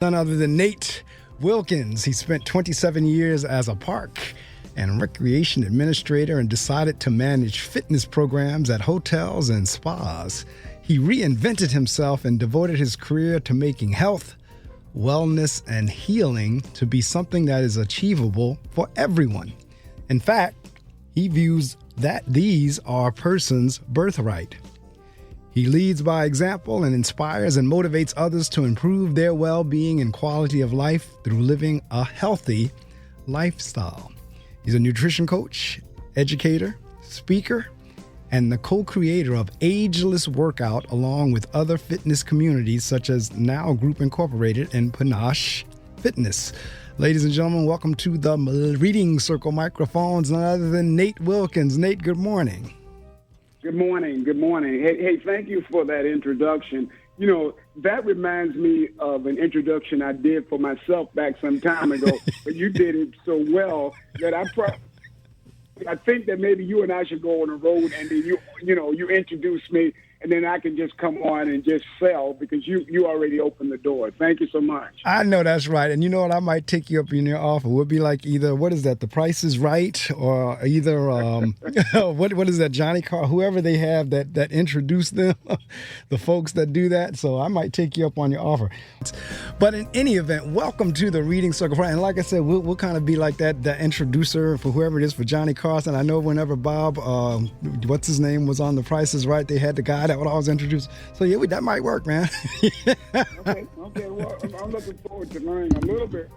None other than Nate Wilkins. He spent 27 years as a park and recreation administrator and decided to manage fitness programs at hotels and spas. He reinvented himself and devoted his career to making health, wellness, and healing to be something that is achievable for everyone. In fact, he views that these are a person's birthright. He leads by example and inspires and motivates others to improve their well-being and quality of life through living a healthy lifestyle. He's a nutrition coach, educator, speaker, and the co-creator of Ageless Workout, along with other fitness communities such as Now Group Incorporated and Panache Fitness. Ladies and gentlemen, welcome to the Reading Circle microphones, none other than Nate Wilkins. Nate, good morning. Good morning. Good morning. Hey, thank you for that introduction. You know, that reminds me of an introduction I did for myself back some time ago, but you did it so well that I think that maybe you and I should go on the road and then you introduce me and then I can just come on and just sell because you already opened the door. Thank you so much. I know that's right. And you know what? I might take you up in your offer. We'll be like either, what is that? The Price is Right, or either, what is that? Johnny Carr, whoever they have that introduce them, the folks that do that. So I might take you up on your offer. But in any event, welcome to the Reading Circle. And like I said, we'll kind of be like that introducer for whoever it is for Johnny Carson. I know whenever Bob, what's his name, was on The Price is Right, they had the guy that would always introduce. So yeah, that might work, man. Okay. Well, I'm looking forward to learning a little bit.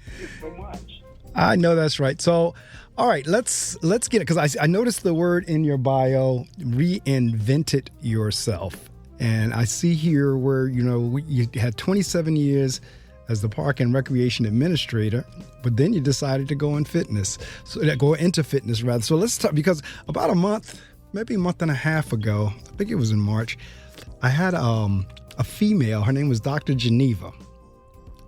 Thank you so much. I know that's right. So, all right, let's get it, because I noticed the word in your bio, reinvented yourself. And I see here where, you had 27 years as the park and recreation administrator, but then you decided to go into fitness. So let's talk, because about maybe a month and a half ago, I think it was in March, I had a female, her name was Dr. Geneva,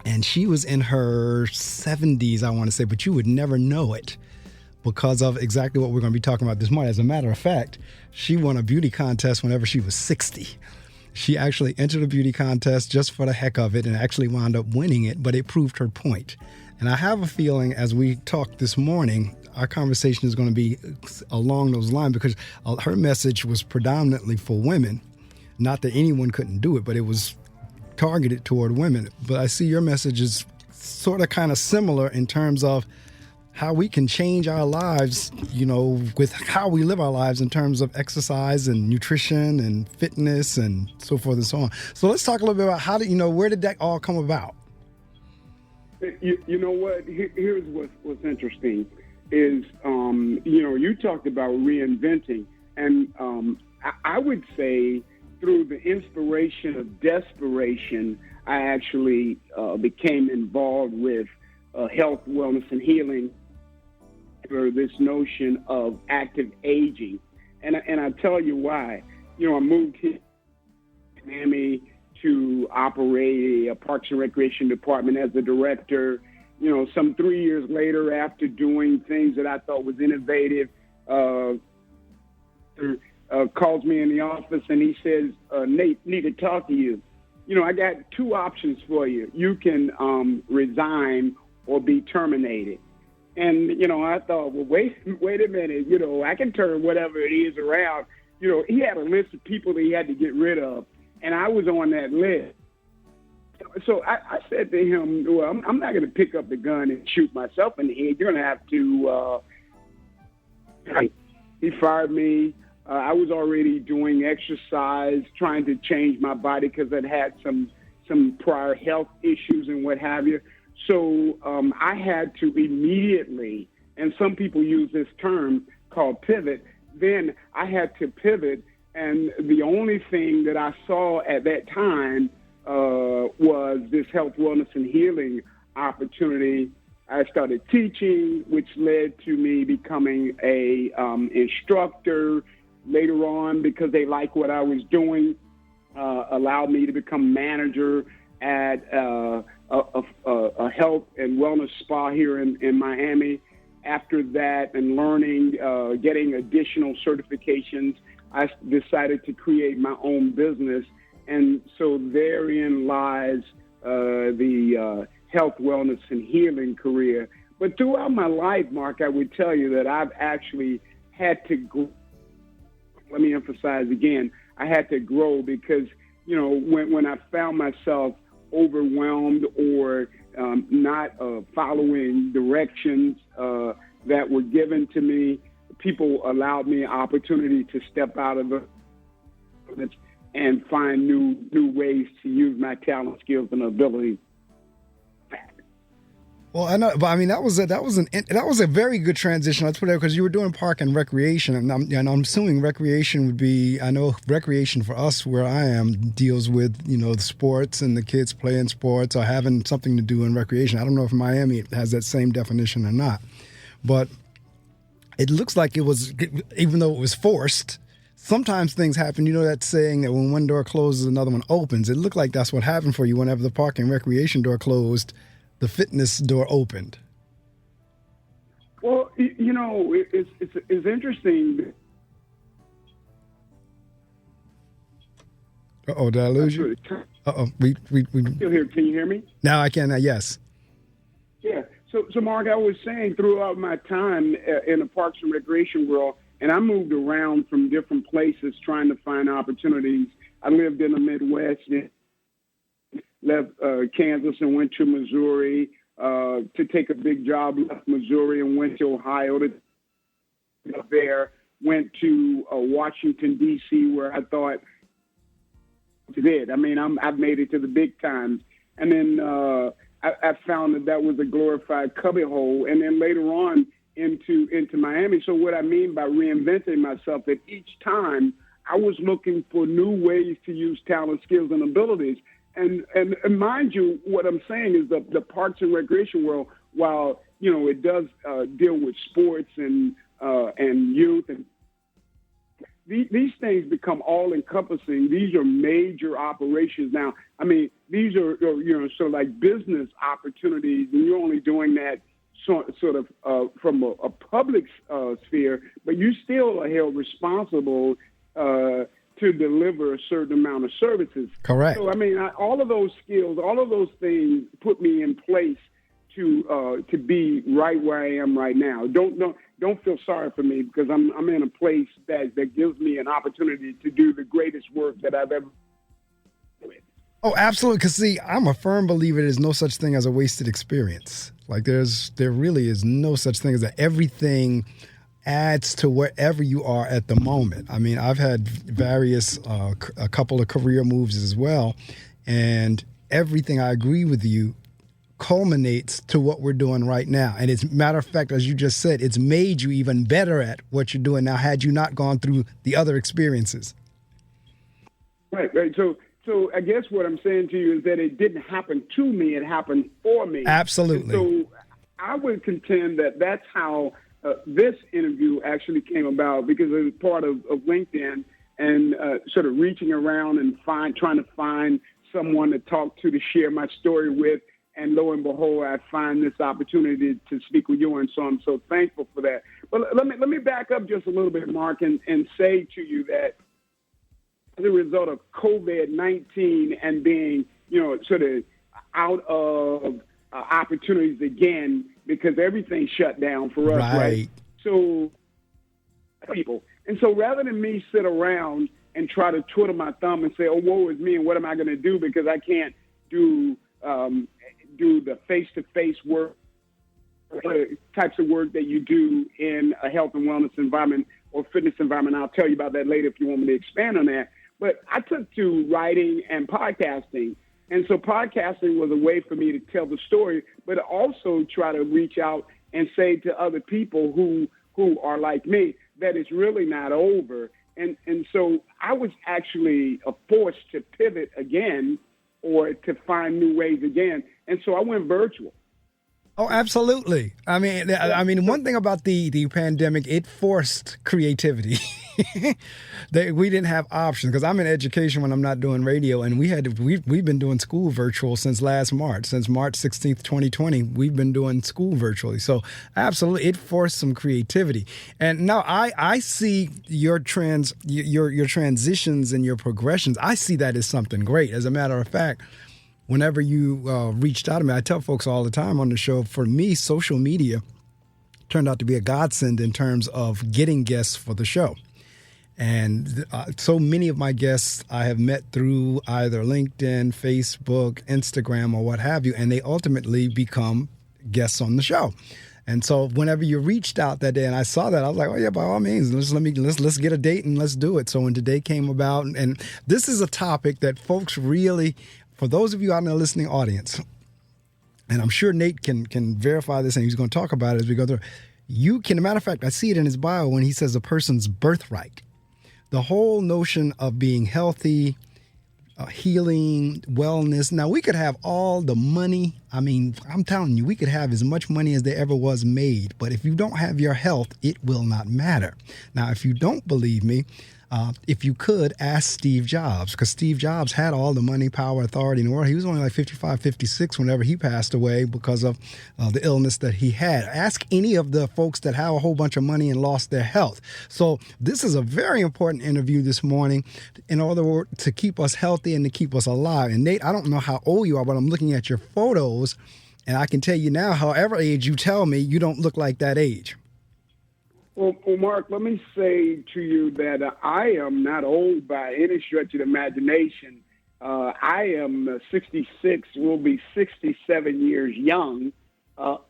and she was in her 70s, I want to say, but you would never know it because of exactly what we're going to be talking about this morning. As a matter of fact, she won a beauty contest whenever she was 60. She actually entered a beauty contest just for the heck of it and actually wound up winning it, but it proved her point. And I have a feeling as we talk this morning, our conversation is going to be along those lines, because her message was predominantly for women. Not that anyone couldn't do it, but it was targeted toward women. But I see your message is sort of kind of similar in terms of how we can change our lives, with how we live our lives in terms of exercise and nutrition and fitness and so forth and so on. So let's talk a little bit about where did that all come about? You know what? Here's what's interesting is, you talked about reinventing, and I would say through the inspiration of desperation, I actually became involved with health, wellness, and healing for this notion of active aging. And I tell you why. I moved here to Miami to operate a Parks and Recreation department as a director. Some 3 years later, after doing things that I thought was innovative, calls me in the office and he says, Nate, need to talk to you. I got two options for you. You can resign or be terminated. And, I thought, well, wait a minute, I can turn whatever it is around. He had a list of people that he had to get rid of, and I was on that list. So I said to him, well, I'm not going to pick up the gun and shoot myself in the head. You're going to have to, he fired me. I was already doing exercise, trying to change my body because I'd had some prior health issues and what have you. So I had to immediately, and some people use this term called pivot, then I had to pivot. And the only thing that I saw at that time was this health, wellness, and healing opportunity. I started teaching, which led to me becoming a instructor later on, because they liked what I was doing, allowed me to become manager at a health and wellness spa here in Miami. After that, and learning, getting additional certifications, I decided to create my own business. And so therein lies the health, wellness, and healing career. But throughout my life, Mark, I would tell you that I've actually had to grow. Let me emphasize again, I had to grow because, when I found myself overwhelmed or not following directions that were given to me, people allowed me an opportunity to step out of it and find new ways to use my talent, skills, and abilities. Well, I know, but I mean that was a very good transition. Let's put it because you were doing park and recreation, and I'm assuming recreation would be. I know recreation for us where I am deals with the sports and the kids playing sports or having something to do in recreation. I don't know if Miami has that same definition or not, but it looks like it was, even though it was forced. Sometimes things happen. You know that saying that when one door closes, another one opens. It looked like that's what happened for you whenever the park and recreation door closed. The fitness door opened. Well, it's interesting. Uh-oh, did I lose you? Uh-oh, we still here. Can you hear me? Now I can. Yes. Yeah. So, Mark, I was saying throughout my time in the parks and recreation world, and I moved around from different places trying to find opportunities. I lived in the Midwest. Left Kansas and went to Missouri to take a big job. Left Missouri and went to Ohio to there. Went to Washington, D.C., where I thought did. I mean, I've made it to the big times. And then I found that was a glorified cubbyhole. And then later on into Miami. So what I mean by reinventing myself, that each time I was looking for new ways to use talent, skills, and abilities. And mind you, what I'm saying is the parks and recreation world, while it does deal with sports and youth, and these things become all encompassing. These are major operations now. I mean, these are sort of like business opportunities, and you're only doing that sort of from a public sphere, but you still are held responsible to deliver a certain amount of services. Correct. So, I mean, all of those skills, all of those things put me in place to be right where I am right now. Don't feel sorry for me because I'm in a place that gives me an opportunity to do the greatest work that I've ever done. Oh, absolutely. Because see, I'm a firm believer there's no such thing as a wasted experience. Like there really is no such thing as that. Everything adds to wherever you are at the moment. I mean, I've had various, a couple of career moves as well, and everything, I agree with you, culminates to what we're doing right now. And it's matter of fact, as you just said, it's made you even better at what you're doing now had you not gone through the other experiences. Right. So I guess what I'm saying to you is that it didn't happen to me, it happened for me. Absolutely. And so I would contend that that's how this interview actually came about, because it was part of LinkedIn and sort of reaching around and trying to find someone to talk to share my story with. And lo and behold, I find this opportunity to speak with you. And so I'm so thankful for that. But let me back up just a little bit, Mark, and say to you that as a result of COVID-19 and being, sort of out of opportunities again, because everything shut down for us, right? So people. And so rather than me sit around and try to twiddle my thumb and say, oh, woe is me, and what am I going to do because I can't do the face-to-face work, types of work that you do in a health and wellness environment or fitness environment. I'll tell you about that later if you want me to expand on that. But I took to writing and podcasting. And so podcasting was a way for me to tell the story, but also try to reach out and say to other people who are like me that it's really not over. And so I was actually forced to pivot again or to find new ways again. And so I went virtual. Oh, absolutely. I mean, one thing about the pandemic, it forced creativity. We didn't have options because I'm in education when I'm not doing radio, and we've been doing school virtual since last March, since March 16th, 2020. We've been doing school virtually. So absolutely, it forced some creativity. And now I see your transitions and your progressions. I see that as something great. As a matter of fact, whenever you reached out to me, I tell folks all the time on the show, for me, social media turned out to be a godsend in terms of getting guests for the show. And so many of my guests I have met through either LinkedIn, Facebook, Instagram, or what have you, and they ultimately become guests on the show. And so whenever you reached out that day and I saw that, I was like, oh yeah, by all means, let's get a date and let's do it. So when today came about, and this is a topic that folks really, for those of you out in the listening audience, and I'm sure Nate can verify this and he's going to talk about it as we go through. You can, as a matter of fact, I see it in his bio when he says a person's birthright. The whole notion of being healthy, healing, wellness. Now, we could have all the money. I mean, I'm telling you, we could have as much money as there ever was made. But if you don't have your health, it will not matter. Now, if you don't believe me, if you could, ask Steve Jobs, because Steve Jobs had all the money, power, authority in the world. He was only like 55, 56 whenever he passed away because of the illness that he had. Ask any of the folks that have a whole bunch of money and lost their health. So this is a very important interview this morning in order to keep us healthy and to keep us alive. And Nate, I don't know how old you are, but I'm looking at your photos, and I can tell you now, however age you tell me, you don't look like that age. Well, Mark, let me say to you that I am not old by any stretch of the imagination. I am 66, will be 67 years young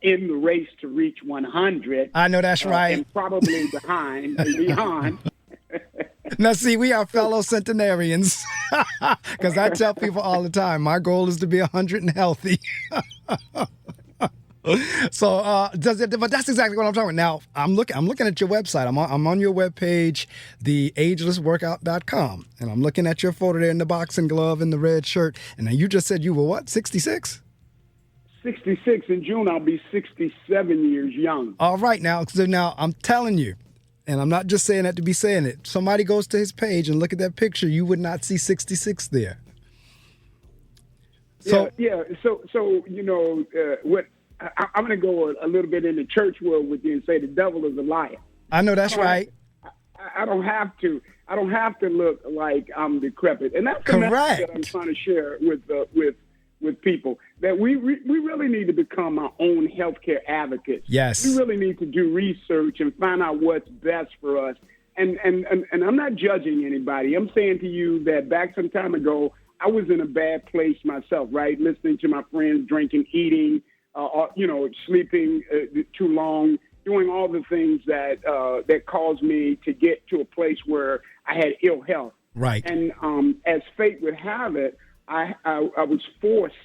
in the race to reach 100. I know that's right. And probably beyond. Now, see, we are fellow centenarians because I tell people all the time, my goal is to be 100 and healthy. So, but that's exactly what I'm talking about. Now, I'm looking at your website. I'm on your webpage, the agelessworkout.com, and I'm looking at your photo there in the boxing glove and the red shirt. And now you just said you were what, 66? 66. In June, I'll be 67 years young. All right. Now, so now I'm telling you, and I'm not just saying that to be saying it. Somebody goes to his page and look at that picture, you would not see 66 there. So, yeah. So you know, what I'm going to go a little bit in the church world with you and say the devil is a liar. I know that's right. I don't have to. I don't have to look like I'm decrepit, and that's the message that I'm trying to share with people. That we really need to become our own healthcare advocates. Yes, we really need to do research and find out what's best for us. And I'm not judging anybody. I'm saying to you that back some time ago, I was in a bad place myself. Right, listening to my friends, drinking, eating. Sleeping too long, doing all the things that caused me to get to a place where I had ill health. Right. And as fate would have it, I was forced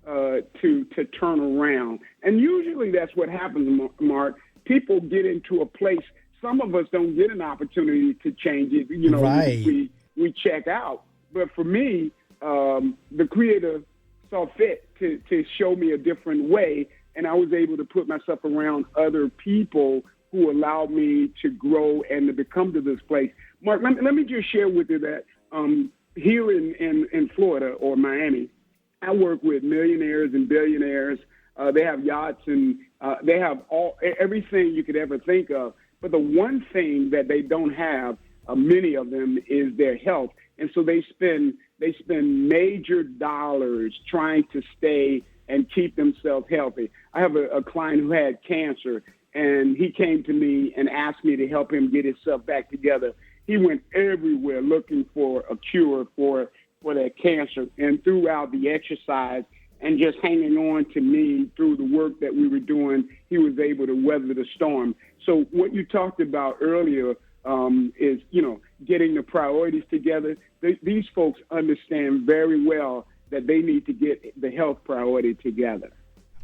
to turn around. And usually that's what happens, Mark. People get into a place. Some of us don't get an opportunity to change it. Right. We check out. But for me, the Creator saw fit to show me a different way, and I was able to put myself around other people who allowed me to grow and to become to this place. Mark, let me just share with you that here in Florida or Miami, I work with millionaires and billionaires. They have yachts and they have everything you could ever think of. But the one thing that they don't have, many of them, is their health. And so they spend major dollars trying to stay and keep themselves healthy. I have a client who had cancer, and he came to me and asked me to help him get himself back together. He went everywhere looking for a cure for that cancer, and throughout the exercise and just hanging on to me through the work that we were doing, he was able to weather the storm. So what you talked about earlier is, getting the priorities together. These folks understand very well that they need to get the health priority together.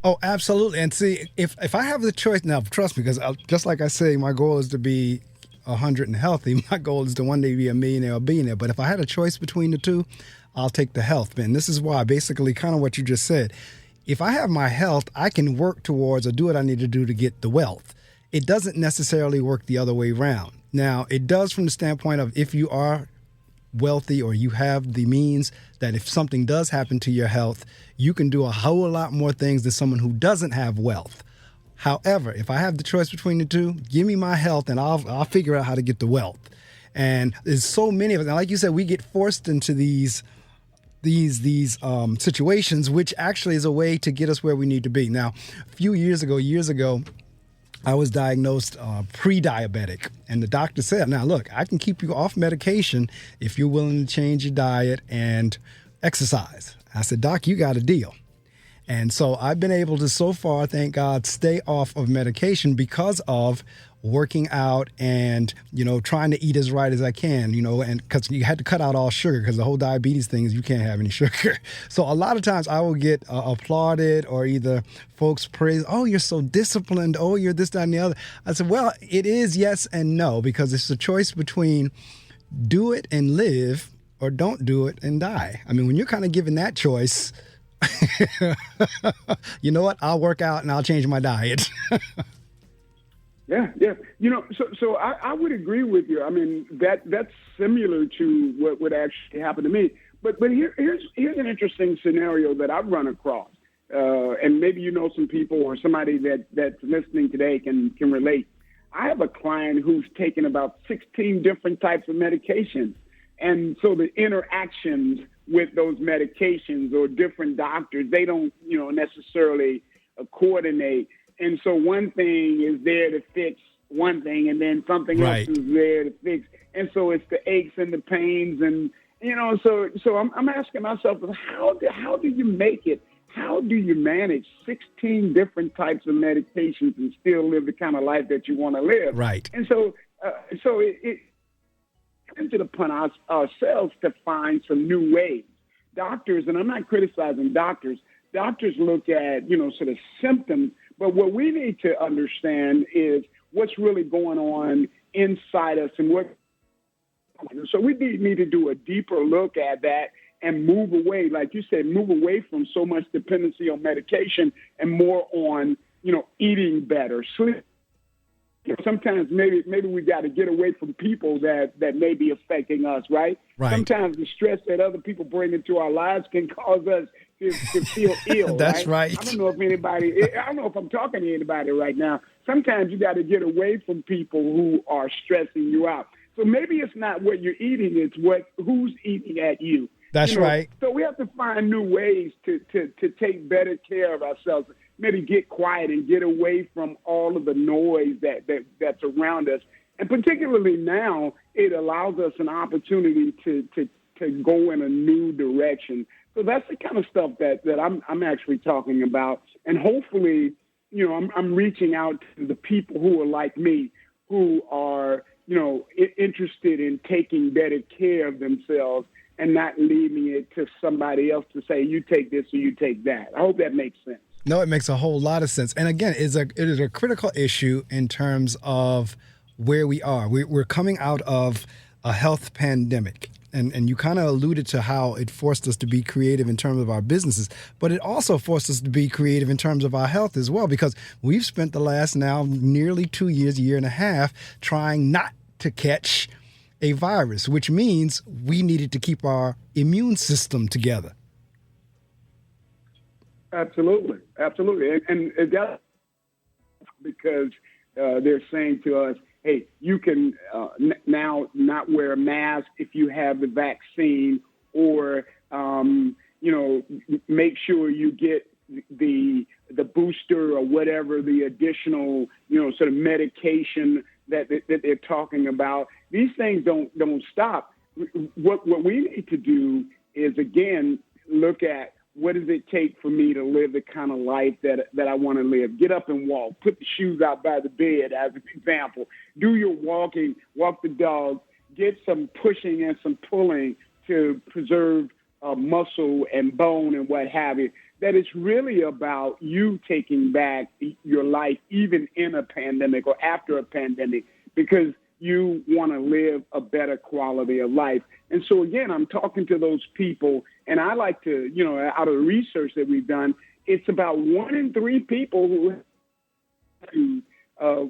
Oh, absolutely. And see, if I have the choice now, trust me, because just like I say, my goal is to be 100 and healthy. My goal is to one day be a millionaire or billionaire. But if I had a choice between the two, I'll take the health, man. This is why, basically, kind of what you just said. If I have my health, I can work towards or do what I need to do to get the wealth. It doesn't necessarily work the other way around. Now, it does from the standpoint of if you are wealthy or you have the means that if something does happen to your health, you can do a whole lot more things than someone who doesn't have wealth. However, if I have the choice between the two, give me my health and I'll figure out how to get the wealth. And there's so many of us. And like you said, we get forced into these these situations, which actually is a way to get us where we need to be. Now, a few years ago, I was diagnosed pre-diabetic, and the doctor said, now look, I can keep you off medication if you're willing to change your diet and exercise. I said, Doc, you got a deal. And so I've been able to, so far, thank God, stay off of medication because of working out and, trying to eat as right as I can, and because you had to cut out all sugar because the whole diabetes thing is you can't have any sugar. So a lot of times I will get applauded or either folks praise, oh, you're so disciplined. Oh, you're this, that, and the other. I said, well, it is yes and no, because it's a choice between do it and live or don't do it and die. I mean, when you're kind of given that choice, you know what? I'll work out and I'll change my diet. Yeah. So I would agree with you. I mean, that's similar to what would actually happen to me. But here's an interesting scenario that I've run across, and maybe some people or somebody that's listening today can relate. I have a client who's taken about 16 different types of medications, and so the interactions with those medications or different doctors, they don't necessarily coordinate. And so one thing is there to fix one thing, and then something else is there to fix. And so it's the aches and the pains, and so I'm asking myself, how do you make it? How do you manage 16 different types of medications and still live the kind of life that you want to live? Right. And so it comes upon ourselves to find some new ways. Doctors, and I'm not criticizing doctors. Doctors look at sort of symptoms. But what we need to understand is what's really going on inside us and so we need to do a deeper look at that and move away, like you said, move away from so much dependency on medication and more on, eating better, sleep. Sometimes maybe we got to get away from people that may be affecting us, right? Sometimes the stress that other people bring into our lives can cause us to feel ill. That's right. I don't know if I'm talking to anybody right now. Sometimes you got to get away from people who are stressing you out. So maybe it's not what you're eating, it's who's eating at you. That's right. So we have to find new ways to take better care of ourselves. Maybe get quiet and get away from all of the noise that's around us. And particularly now, it allows us an opportunity to go in a new direction. So that's the kind of stuff that I'm actually talking about. And hopefully, I'm reaching out to the people who are like me, who are, interested in taking better care of themselves and not leaving it to somebody else to say, you take this or you take that. I hope that makes sense. No, it makes a whole lot of sense. And again, it is a critical issue in terms of where we are. We're coming out of a health pandemic. And you kind of alluded to how it forced us to be creative in terms of our businesses, but it also forced us to be creative in terms of our health as well, because we've spent the last now nearly 2 years, year and a half, trying not to catch a virus, which means we needed to keep our immune system together. Absolutely. And that's because they're saying to us, hey, you can now not wear a mask if you have the vaccine, or, make sure you get the booster or whatever the additional, sort of medication that they're talking about. These things don't stop. What we need to do is, again, look at what does it take for me to live the kind of life that I want to live? Get up and walk. Put the shoes out by the bed as an example. Do your walking, walk the dog, get some pushing and some pulling to preserve muscle and bone and what have you. That it's really about you taking back your life even in a pandemic or after a pandemic, because you want to live a better quality of life. And so, again, I'm talking to those people, and I like to, out of the research that we've done, it's about 1 in 3 people who have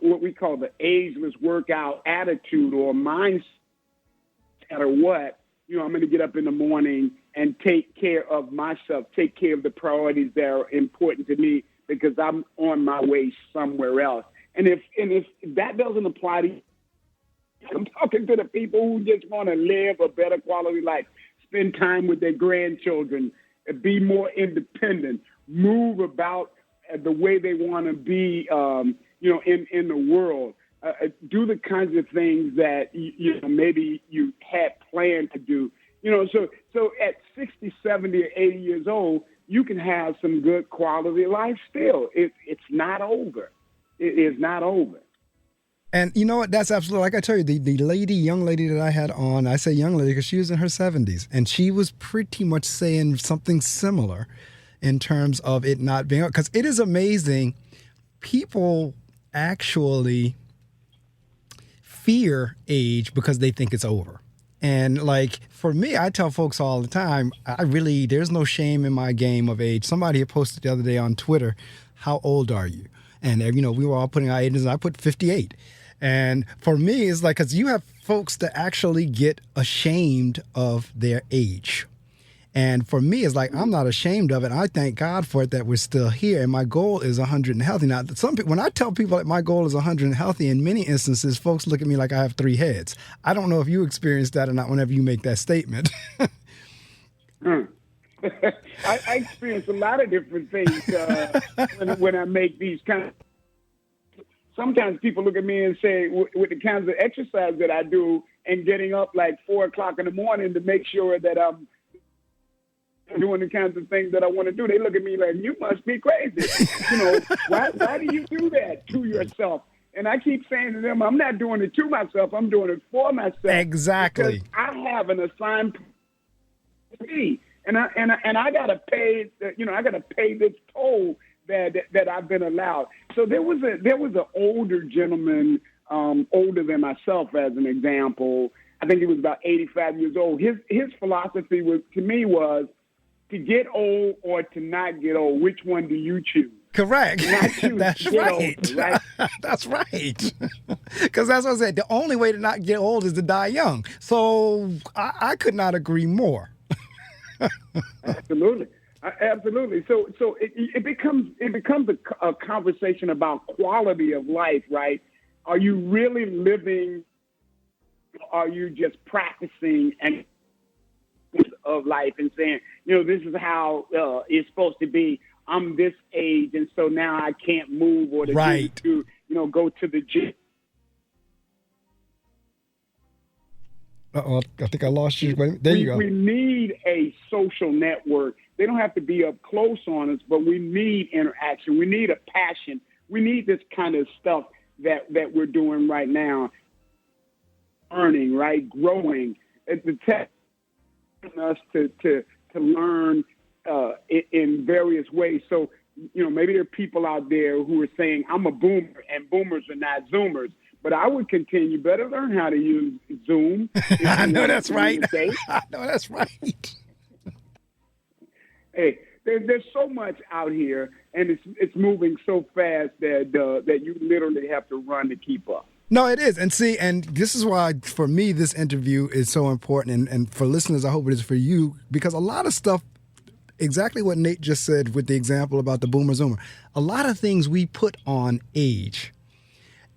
what we call the ageless workout attitude or mindset, no matter what. I'm going to get up in the morning and take care of myself, take care of the priorities that are important to me because I'm on my way somewhere else. And if that doesn't apply to you, I'm talking to the people who just want to live a better quality life. spend time with their grandchildren, be more independent, move about the way they want to be, in the world. Do the kinds of things that maybe you had planned to do. So at 60, 70, or 80 years old, you can have some good quality of life still. It's not over. It is not over. And you know what? That's absolutely, like I tell you, the young lady that I had on, I say young lady because she was in her 70s, and she was pretty much saying something similar in terms of it not being, because it is amazing. People actually fear age because they think it's over. And like for me, I tell folks all the time, there's no shame in my game of age. Somebody had posted the other day on Twitter, how old are you? And, we were all putting our ages, and I put 58. And for me, it's like, because you have folks that actually get ashamed of their age. And for me, it's like, I'm not ashamed of it. I thank God for it that we're still here. And my goal is 100 and healthy. Now, some people, when I tell people that my goal is 100 and healthy, in many instances, folks look at me like I have 3 heads. I don't know if you experience that or not whenever you make that statement. I experience a lot of different things when I make these kind of. Sometimes people look at me and say, with the kinds of exercise that I do, and getting up like 4 o'clock in the morning to make sure that I'm doing the kinds of things that I want to do, they look at me like, you must be crazy. Why do you do that to yourself? And I keep saying to them, I'm not doing it to myself. I'm doing it for myself. Exactly. Because I have an assigned to me. And I gotta pay. I gotta pay this toll that I've been allowed. So there was an older gentleman, older than myself, as an example. I think he was about 85 years old. His philosophy was to get old or to not get old. Which one do you choose? Correct. That's right. Old, right? That's right. Because that's what I said. The only way to not get old is to die young. So I could not agree more. Absolutely. Absolutely. So it becomes a conversation about quality of life, right? Are you really living? Are you just practicing and of life and saying, this is how it's supposed to be. I'm this age, and so now I can't move or to go to the gym. Uh-oh, I think I lost you. There you go. We need a social network. They don't have to be up close on us, but we need interaction. We need a passion. We need this kind of stuff that we're doing right now. Learning, right? Growing. It's us to learn in various ways. So, maybe there are people out there who are saying, I'm a boomer, and boomers are not Zoomers. But I would continue. Better learn how to use Zoom. I know that's right. I know that's right. Hey, there's so much out here, and it's moving so fast that you literally have to run to keep up. No, it is. And see, and this is why, for me, this interview is so important. And for listeners, I hope it is for you, because a lot of stuff, exactly what Nate just said with the example about the boomer zoomer, a lot of things we put on age.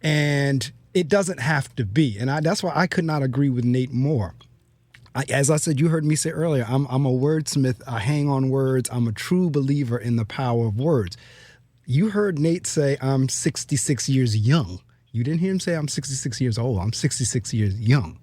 And it doesn't have to be. And that's why I could not agree with Nate more. As I said, you heard me say earlier, I'm a wordsmith. I hang on words. I'm a true believer in the power of words. You heard Nate say, I'm 66 years young. You didn't hear him say, I'm 66 years old. I'm 66 years young.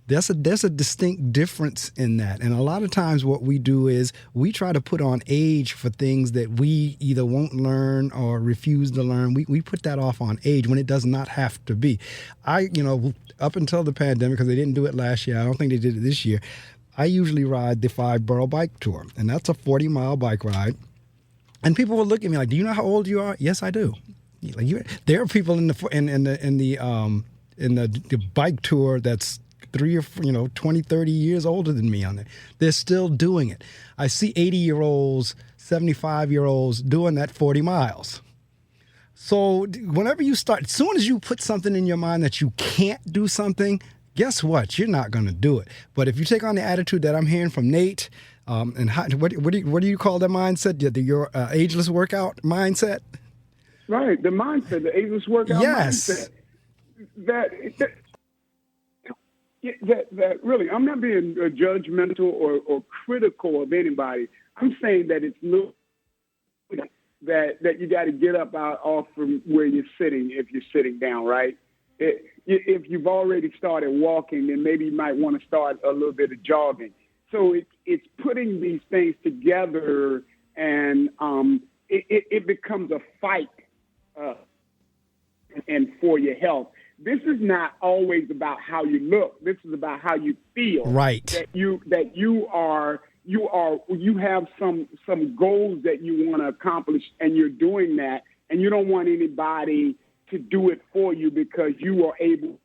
There's a distinct difference in that. And a lot of times what we do is we try to put on age for things that we either won't learn or refuse to learn. We put that off on age when it does not have to be. Up until the pandemic, because they didn't do it last year, I don't think they did it this year, I usually ride the 5-borough bike tour. And that's a 40-mile bike ride. And people will look at me like, do you know how old you are? Yes, I do. There are people in the bike tour that's 20, 30 years older than me on it. They're still doing it. I see 80-year-olds, 75-year-olds doing that 40 miles. So whenever you start, as soon as you put something in your mind that you can't do something, guess what? You're not going to do it. But if you take on the attitude that I'm hearing from Nate, and what do you call that mindset? Your ageless workout mindset? Right, the mindset, the ageless workout mindset. That that really, I'm not being judgmental or critical of anybody. I'm saying that it's little that you got to get up out off from where you're sitting if you're sitting down, right? If you've already started walking, then maybe you might want to start a little bit of jogging. So it's putting these things together, and it becomes a fight, and for your health. This is not always about how you look. This is about how you feel. Right. That you have some goals that you want to accomplish, and you're doing that, and you don't want anybody to do it for you because you are able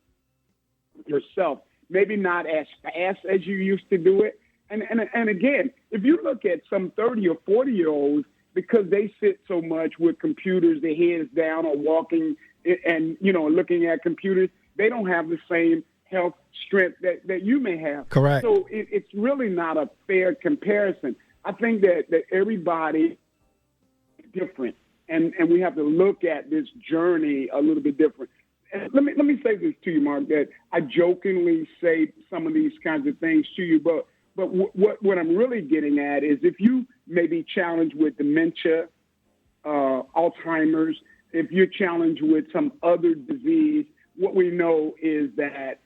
yourself. Maybe not as fast as you used to do it. And again, if you look at some 30 or 40-year-olds, because they sit so much with computers, their heads down, or walking and looking at computers, they don't have the same health strength that you may have. Correct. So it's really not a fair comparison. I think that everybody is different, and we have to look at this journey a little bit different. And let me say this to you, Mark, that I jokingly say some of these kinds of things to you, but what I'm really getting at is if you may be challenged with dementia, Alzheimer's, if you're challenged with some other disease, what we know is that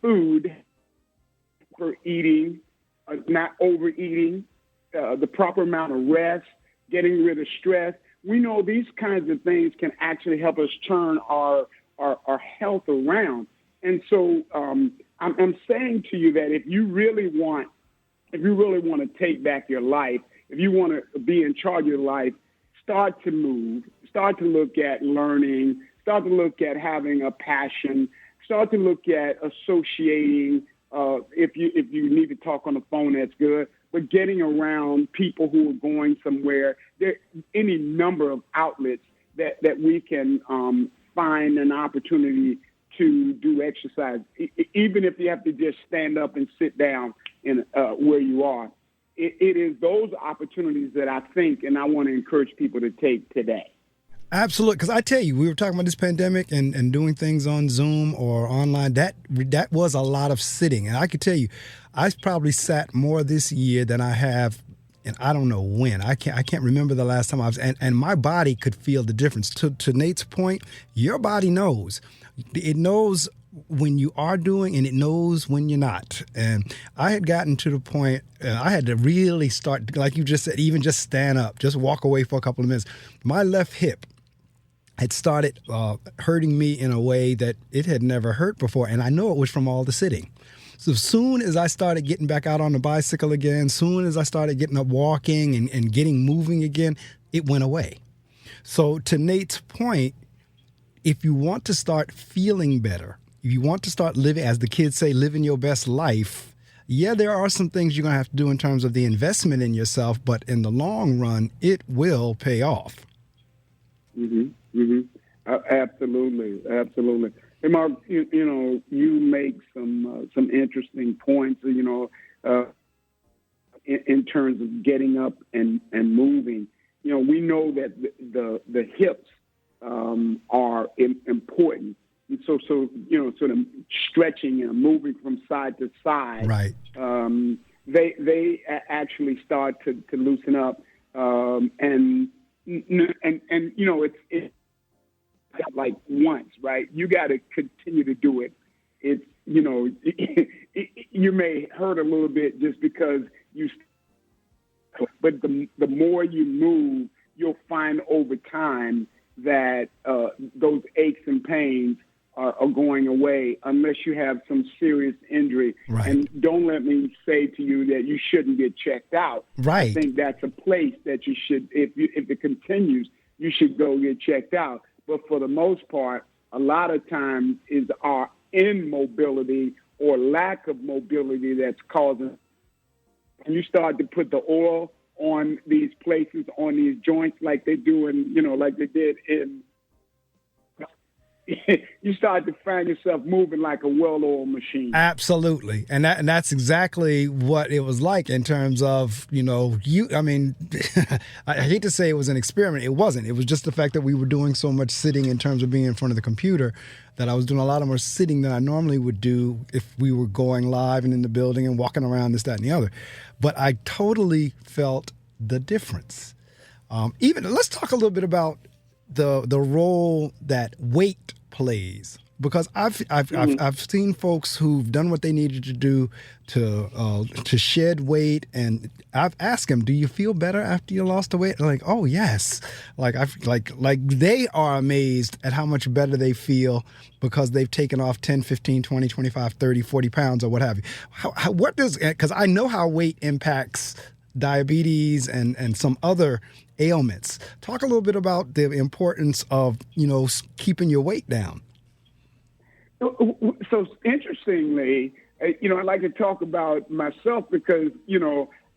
food, for eating, not overeating, the proper amount of rest, getting rid of stress, we know these kinds of things can actually help us turn our health around. And so I'm saying to you that if you really want to take back your life, if you want to be in charge of your life, start to move, start to look at learning, start to look at having a passion, start to look at associating. If you need to talk on the phone, that's good. But getting around people who are going somewhere, there any number of outlets that we can find an opportunity to do exercise, even if you have to just stand up and sit down in where you are. It is those opportunities that I think and I want to encourage people to take today. Absolutely, because I tell you, we were talking about this pandemic and doing things on Zoom or online. That was a lot of sitting, and I could tell you, I probably sat more this year than I have, and I don't know when. I can't remember the last time I was, and my body could feel the difference. To Nate's point, your body knows. It knows when you are doing, and it knows when you're not. And I had gotten to the point I had to really start, like you just said, even just stand up, just walk away for a couple of minutes. My left hip had started hurting me in a way that it had never hurt before. And I know it was from all the sitting. So soon as I started getting back out on the bicycle again, soon as I started getting up walking and getting moving again, it went away. So to Nate's point, if you want to start feeling better, if you want to start living, as the kids say, living your best life, yeah, there are some things you're going to have to do in terms of the investment in yourself, but in the long run, it will pay off. Absolutely. Hey, Mark, you make some interesting points, in terms of getting up and moving. We know that the hips are important. And so sort of stretching and moving from side to side. Right. They actually start to loosen up, and it's like once, right? You got to continue to do it. It's you may hurt a little bit just because but the more you move, you'll find over time that those aches and pains are going away unless you have some serious injury. Right. And don't let me say to you that you shouldn't get checked out. Right. I think that's a place that you should, if it continues, you should go get checked out. But for the most part, a lot of times is our immobility or lack of mobility that's causing. And you start to put the oil on these places, on these joints, like they do like they did in. you start to find yourself moving like a well-oiled machine. Absolutely. And that's exactly what it was like in terms of, I mean, I hate to say it was an experiment. It wasn't. It was just the fact that we were doing so much sitting in terms of being in front of the computer that I was doing a lot more sitting than I normally would do if we were going live and in the building and walking around, this, that, and the other. But I totally felt the difference. Let's talk a little bit about the role that weight plays, because I've seen folks who've done what they needed to do to shed weight, and I've asked them, "Do you feel better after you lost the weight?" They're like, "Oh yes," like they are amazed at how much better they feel because they've taken off 10, 15, 20, 25, 30, 40 pounds or what have you. Because I know how weight impacts diabetes and some other ailments. Talk a little bit about the importance of, keeping your weight down. So interestingly, I like to talk about myself because,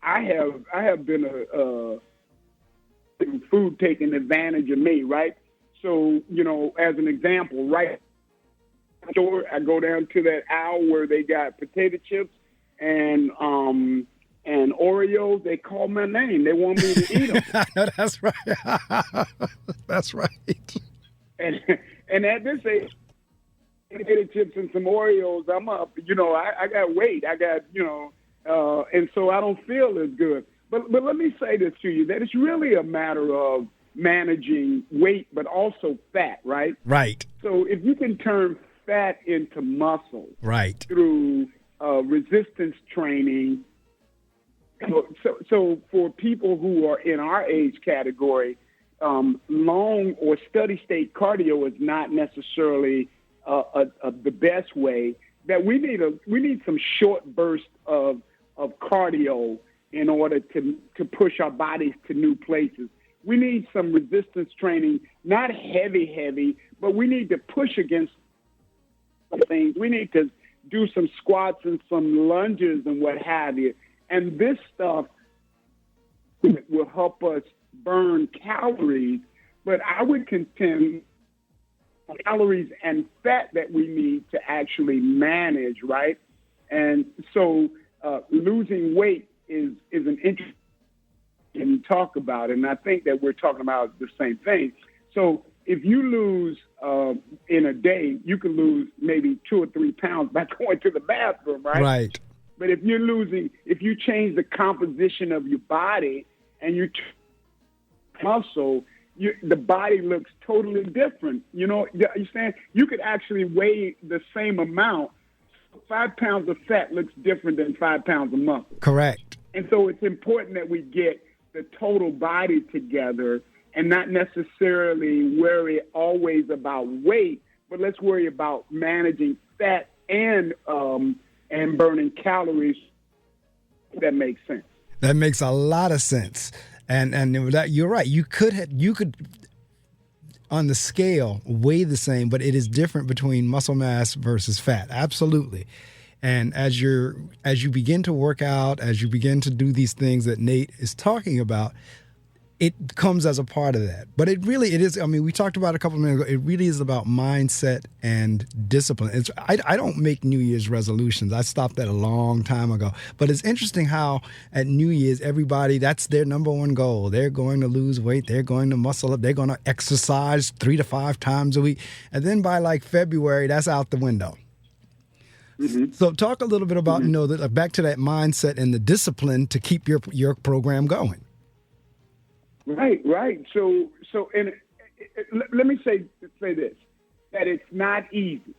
I have been food taking advantage of me, right? So, as an example, right, I go down to that aisle where they got potato chips and Oreos. They call my name. They want me to eat them. No, that's right. That's right. And at this age, potato chips and some Oreos, I'm up. I got weight. I got, and so I don't feel as good. But let me say this to you, that it's really a matter of managing weight, but also fat, right? Right. So if you can turn fat into muscle, right, through resistance training. So for people who are in our age category, long or steady state cardio is not necessarily the best way. That we need some short bursts of cardio in order to push our bodies to new places. We need some resistance training, not heavy, but we need to push against things. We need to do some squats and some lunges and what have you. And this stuff will help us burn calories, but I would contend calories and fat that we need to actually manage, right? And so losing weight is an interesting talk about, and I think that we're talking about the same thing. So if you lose in a day, you can lose maybe 2 or 3 pounds by going to the bathroom, right? Right. But if you change the composition of your body and you muscle, the body looks totally different. You understand? You could actually weigh the same amount. 5 pounds of fat looks different than 5 pounds of muscle. Correct. And so it's important that we get the total body together and not necessarily worry always about weight, but let's worry about managing fat and burning calories. That makes sense. That makes a lot of sense. And that, you're right. You could on the scale weigh the same, but it is different between muscle mass versus fat. Absolutely. And as you begin to work out, as you begin to do these things that Nate is talking about, it comes as a part of that. But it is, I mean, we talked about it a couple of minutes ago, it really is about mindset and discipline. I don't make New Year's resolutions. I stopped that a long time ago. But it's interesting how at New Year's, everybody, that's their number one goal. They're going to lose weight. They're going to muscle up. They're going to exercise 3 to 5 times a week. And then by like February, that's out the window. Mm-hmm. So talk a little bit about, back to that mindset and the discipline to keep your program going. Right. So, and let me say this, that it's not easy.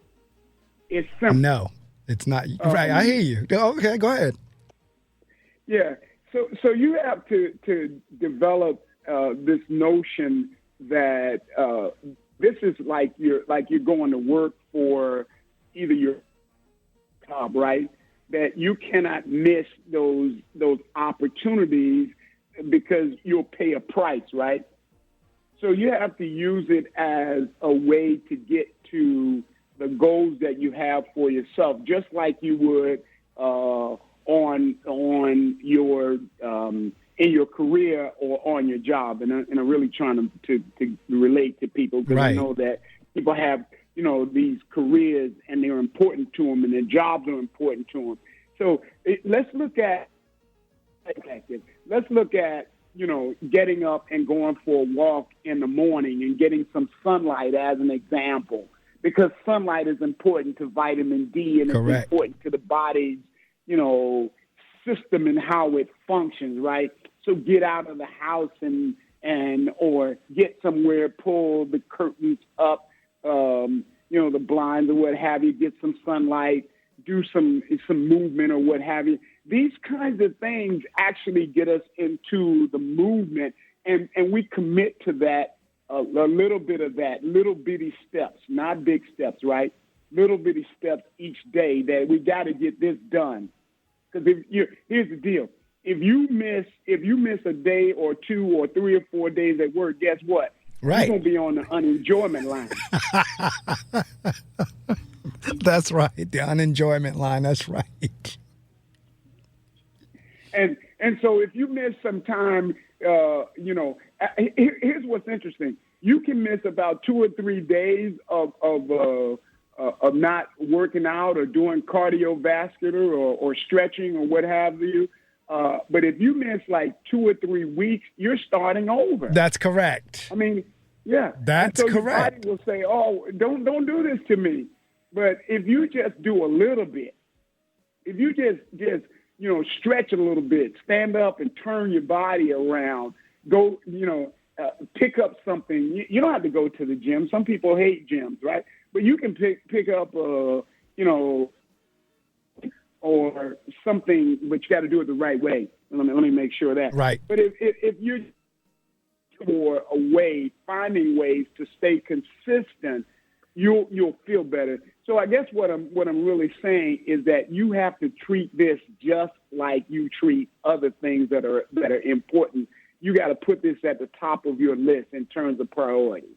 It's simple. No, it's not. Right. I hear you. Okay, go ahead. Yeah. So you have to develop this notion that this is like you're going to work for either your job, right? That you cannot miss those opportunities because you'll pay a price, right? So you have to use it as a way to get to the goals that you have for yourself, just like you would on your in your career or on your job. And I'm really trying to relate to people because right. I know that people have these careers, and they're important to them, and their jobs are important to them. So let's look at getting up and going for a walk in the morning and getting some sunlight as an example, because sunlight is important to vitamin D, and Correct. It's important to the body's, system and how it functions, right? So get out of the house and or get somewhere, pull the curtains up, the blinds or what have you, get some sunlight, do some movement or what have you. These kinds of things actually get us into the movement, and we commit to that, a little bit of that, little bitty steps, not big steps, right? Little bitty steps each day that we got to get this done. Because here's the deal. If you miss a day or 2 or 3 or 4 days at work, guess what? Right. You're going to be on the unenjoyment line. That's right. The unenjoyment line. That's right. And so if you miss some time, here's what's interesting. You can miss about 2 or 3 days of not working out or doing cardiovascular or stretching or what have you. But if you miss like 2 or 3 weeks, you're starting over. That's correct. I mean, yeah. That's so correct. Your body will say, "Oh, don't do this to me." But if you just do a little bit, if you just stretch a little bit, stand up and turn your body around, go, pick up something. You don't have to go to the gym. Some people hate gyms, right? But you can pick up, or something, but you got to do it the right way. Let me make sure of that. Right. But if you're for a way, finding ways to stay consistent, you'll feel better. So I guess what I'm really saying is that you have to treat this just like you treat other things that are important. You got to put this at the top of your list in terms of priorities.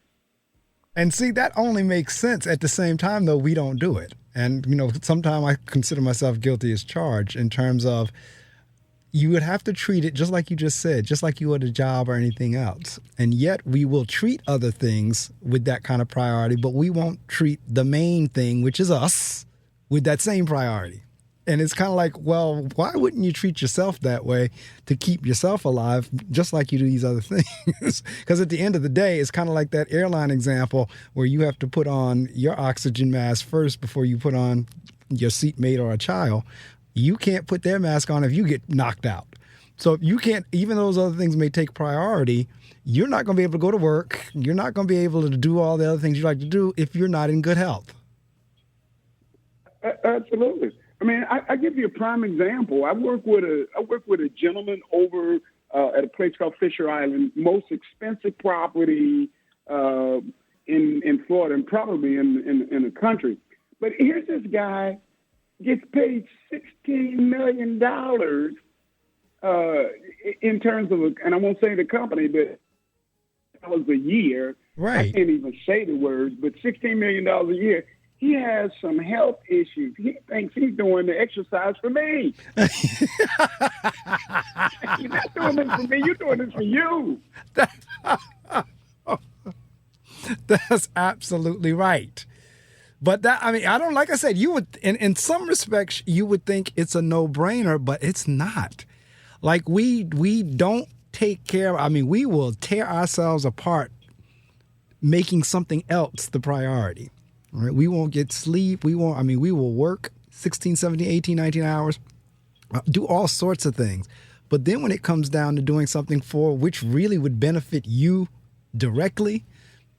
And see, that only makes sense. At the same time, though, we don't do it. And, sometimes I consider myself guilty as charged in terms of you would have to treat it just like you just said, just like you would a job or anything else. And yet we will treat other things with that kind of priority, but we won't treat the main thing, which is us, with that same priority. And it's kind of like, well, why wouldn't you treat yourself that way to keep yourself alive, just like you do these other things? Because at the end of the day, it's kind of like that airline example where you have to put on your oxygen mask first before you put on your seatmate or a child. You can't put their mask on if you get knocked out. So you can't, even though those other things may take priority, you're not going to be able to go to work. You're not going to be able to do all the other things you like to do if you're not in good health. Absolutely. I mean, I give you a prime example. I work with a gentleman over at a place called Fisher Island, most expensive property in Florida and probably in the country. But here's this guy gets paid $16 million in terms of, and I won't say the company, but $1 a year. Right. I can't even say the words, but $16 million a year. He has some health issues. He thinks he's doing the exercise for me. You're not doing this for me. You're doing this for you. That's absolutely right. But like I said, you would, in some respects, you would think it's a no-brainer, but it's not. Like we don't take care of, we will tear ourselves apart making something else the priority. Right? We won't get sleep. We will work 16, 17, 18, 19 hours, do all sorts of things. But then when it comes down to doing something for which really would benefit you directly,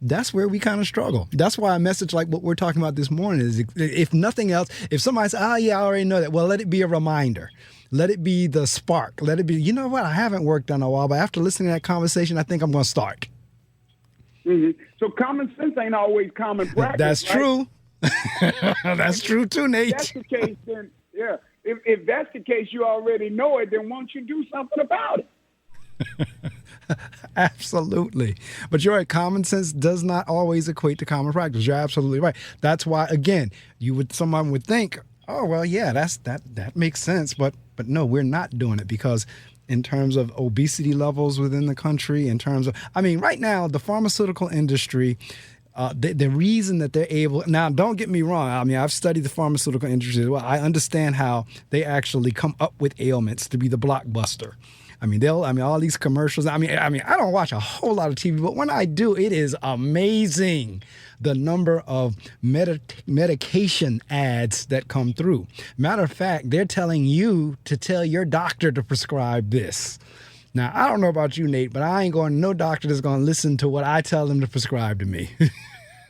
that's where we kind of struggle. That's why a message like what we're talking about this morning is, if nothing else, if somebody says, I already know that, well, let it be a reminder. Let it be the spark. Let it be, you know what, I haven't worked in a while, but after listening to that conversation, I think I'm going to start. Mm-hmm. So common sense ain't always common practice. That's true. That's true too, Nate. If that's the case, then, yeah. If that's the case, you already know it, then why don't you do something about it? Absolutely. But you're right. Common sense does not always equate to common practice. You're absolutely right. That's why, again, someone would think, oh, well, yeah, that makes sense. But no, we're not doing it because in terms of obesity levels within the country, in terms of, right now, the pharmaceutical industry, the reason that they're able, now don't get me wrong, I mean, I've studied the pharmaceutical industry as well. I understand how they actually come up with ailments to be the blockbuster. I mean, all these commercials. I mean, I don't watch a whole lot of TV, but when I do, it is amazing the number of medication ads that come through. Matter of fact, they're telling you to tell your doctor to prescribe this. Now, I don't know about you, Nate, but I ain't going to no doctor that's going to listen to what I tell them to prescribe to me.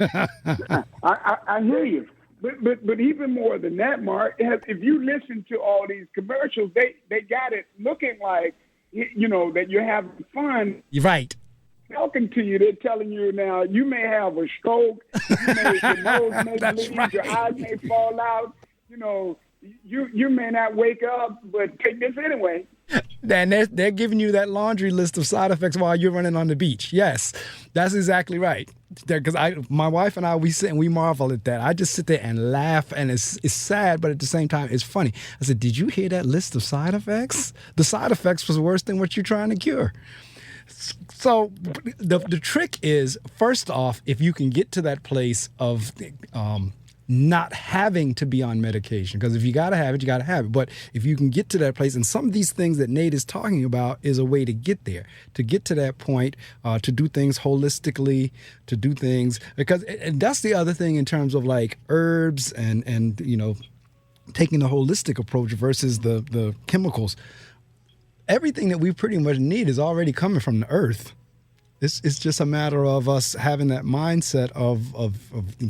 I hear you. But even more than that, Mark, if you listen to all these commercials, they got it looking like, that you're having fun. You're right. Talking to you, they're telling you now you may have a stroke, your nose may bleed, right. Your eyes may fall out, you may not wake up, but take this anyway. And they're giving you that laundry list of side effects while you're running on the beach. Yes, that's exactly right. Because my wife and I, we sit and we marvel at that. I just sit there and laugh, and it's sad, but at the same time, it's funny. I said, did you hear that list of side effects? The side effects was worse than what you're trying to cure. So the trick is, first off, if you can get to that place of not having to be on medication, because if you got to have it, you got to have it. But if you can get to that place, and some of these things that Nate is talking about is a way to get there, to get to that point, to do things holistically, to do things, and that's the other thing in terms of like herbs and taking the holistic approach versus the chemicals. Everything that we pretty much need is already coming from the earth. It's just a matter of us having that mindset of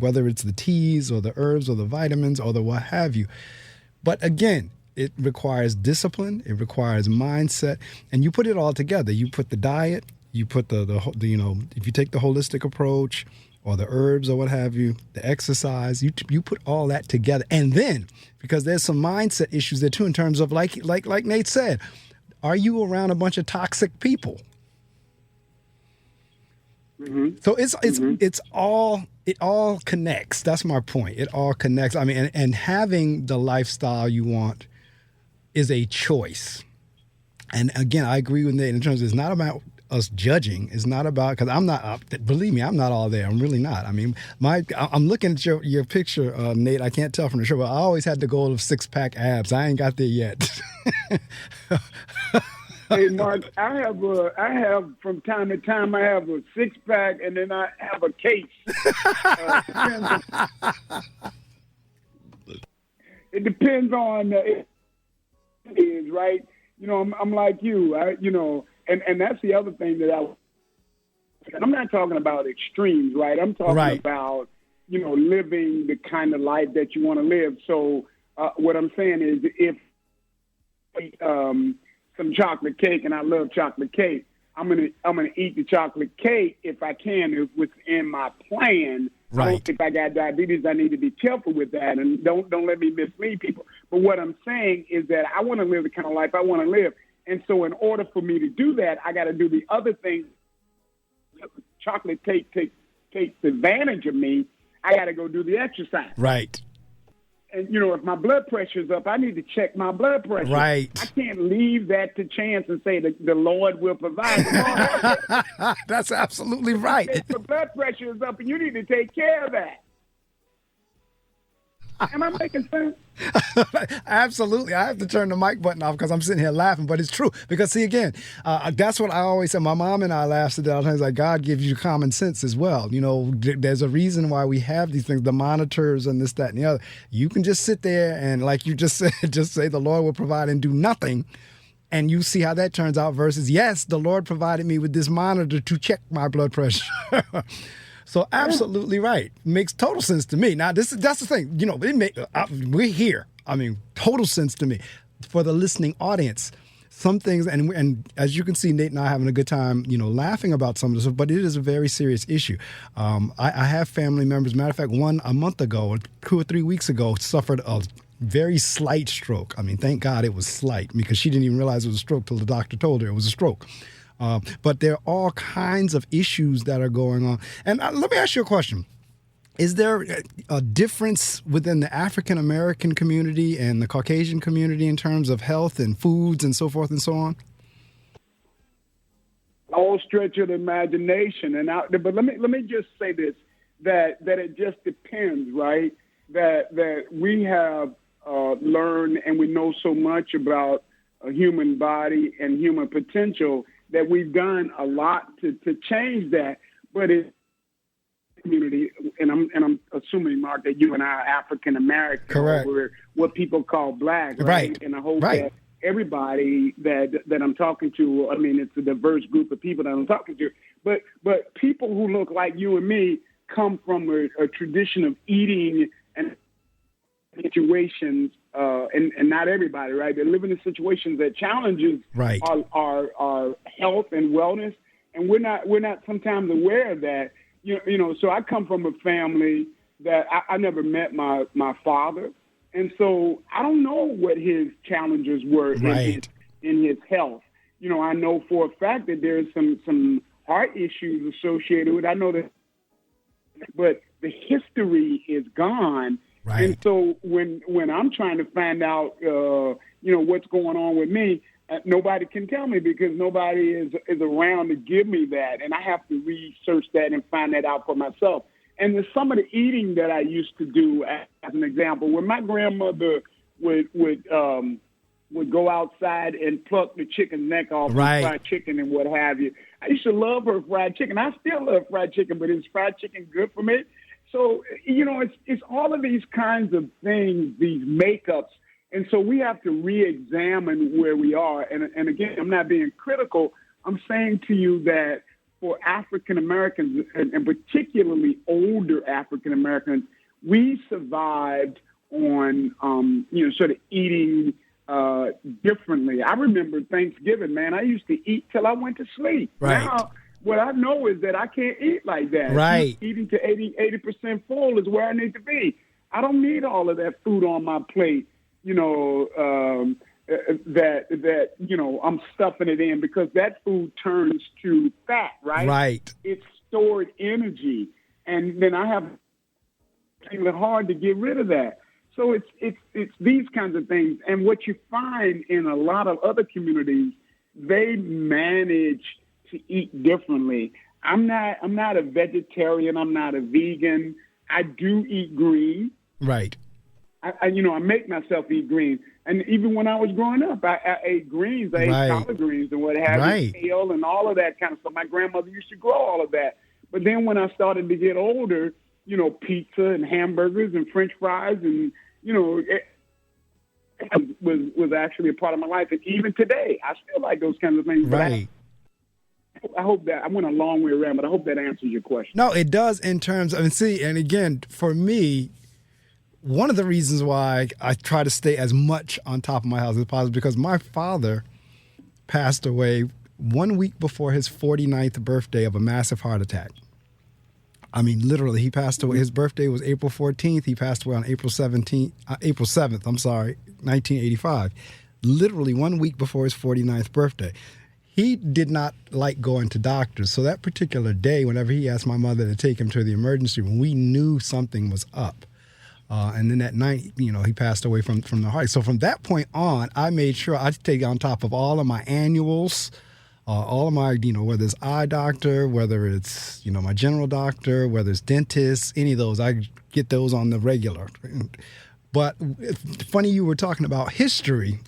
whether it's the teas or the herbs or the vitamins or the what have you. But again, it requires discipline. It requires mindset. And you put it all together. You put the diet, you put the if you take the holistic approach or the herbs or what have you, the exercise, you put all that together. And then, because there's some mindset issues there too in terms of like Nate said, are you around a bunch of toxic people? Mm-hmm. So it all connects. That's my point. It all connects. I mean, and having the lifestyle you want is a choice. And again, I agree with Nate in terms of it's not about us judging. It's not about, because I'm not, believe me, I'm not all there. I'm really not. I mean, I'm looking at your picture, Nate. I can't tell from the show, but I always had the goal of 6-pack abs. I ain't got there yet. Hey, Mark, I have from time to time, I have a 6-pack and then I have a case. It depends on it is, right? I'm like you, and that's the other thing that I'm not talking about extremes, right? I'm talking about, living the kind of life that you want to live. So what I'm saying is if some chocolate cake, and I love chocolate cake, I'm gonna eat the chocolate cake if I can, if within my plan. Right. If I got diabetes, I need to be careful with that, and don't let me mislead people. But what I'm saying is that I want to live the kind of life I want to live, and so in order for me to do that, I got to do the other things. Chocolate cake takes advantage of me. I got to go do the exercise. Right. And, if my blood pressure is up, I need to check my blood pressure. Right. I can't leave that to chance and say that the Lord will provide. That's absolutely right. If the blood pressure is up, and you need to take care of that. Am I making sense? Absolutely. I have to turn the mic button off because I'm sitting here laughing, but it's true. Because see, again, that's what I always say. My mom and I laugh at that. Like, God gives you common sense as well. There's a reason why we have these things, the monitors and this, that, and the other. You can just sit there and, like you just said, just say the Lord will provide and do nothing. And you see how that turns out versus, yes, the Lord provided me with this monitor to check my blood pressure. So absolutely right. Makes total sense to me. Now, that's the thing. We're here. I mean, total sense to me. For the listening audience, some things, and as you can see, Nate and I are having a good time, laughing about some of this stuff, but it is a very serious issue. I have family members. Matter of fact, one a month ago, 2 or 3 weeks ago, suffered a very slight stroke. I mean, thank God it was slight because she didn't even realize it was a stroke till the doctor told her it was a stroke. But there are all kinds of issues that are going on. And let me ask you a question. Is there a difference within the African-American community and the Caucasian community in terms of health and foods and so forth and so on? All stretch of the imagination. But let me just say this. that it just depends, right? That we have learned and we know so much about a human body and human potential that we've done a lot to change that. But it's community, and I'm assuming, Mark, that you and I are African American. Correct. We're what people call black, right? And I hope that everybody that I'm talking to, I mean, it's a diverse group of people that I'm talking to, but people who look like you and me come from a tradition of eating and situations, and not everybody, right? They're living in situations that challenges our health and wellness, and we're not sometimes aware of that. You know, so I come from a family that I never met my father. And so I don't know what his challenges were in his health. You know, I know for a fact that there's some heart issues associated with it. I know that, but the history is gone. Right. And so when I'm trying to find out, what's going on with me, nobody can tell me because nobody is around to give me that. And I have to research that and find that out for myself. And there's some of the eating that I used to do, as an example, when my grandmother would go outside and pluck the chicken's neck off, fried chicken and what have you. I used to love her fried chicken. I still love fried chicken, but is fried chicken good for me? So, it's all of these kinds of things, these makeups. And so we have to re-examine where we are. And again, I'm not being critical. I'm saying to you that for African Americans, and particularly older African Americans, we survived on, sort of eating differently. I remember Thanksgiving, man. I used to eat till I went to sleep. Right. Now, what I know is that I can't eat like that. Right. Eating to 80% full is where I need to be. I don't need all of that food on my plate, that I'm stuffing it in, because that food turns to fat, right? Right. It's stored energy. And then I have it hard to get rid of that. So it's these kinds of things. And what you find in a lot of other communities, they manage to eat differently. I'm not a vegetarian. I'm not a vegan. I do eat green. Right. I make myself eat green. And even when I was growing up, I ate greens. I ate collard greens and what have you, kale and all of that kind of stuff. My grandmother used to grow all of that. But then when I started to get older, pizza and hamburgers and French fries and, it was actually a part of my life. And even today, I still like those kinds of things. Right. I hope that I went a long way around, but I hope that answers your question. No, it does in terms of, and again, for me, one of the reasons why I try to stay as much on top of my house as possible, because my father passed away 1 week before his 49th birthday of a massive heart attack. I mean, literally, he passed away. His birthday was April 14th. He passed away on April 7th, 1985. Literally 1 week before his 49th birthday. He did not like going to doctors. So that particular day, whenever he asked my mother to take him to the emergency room, we knew something was up. And then that night, he passed away from the heart. So from that point on, I made sure I stayed on top of all of my annuals, all of my, whether it's eye doctor, whether it's, my general doctor, whether it's dentist, any of those, I get those on the regular. But funny you were talking about history.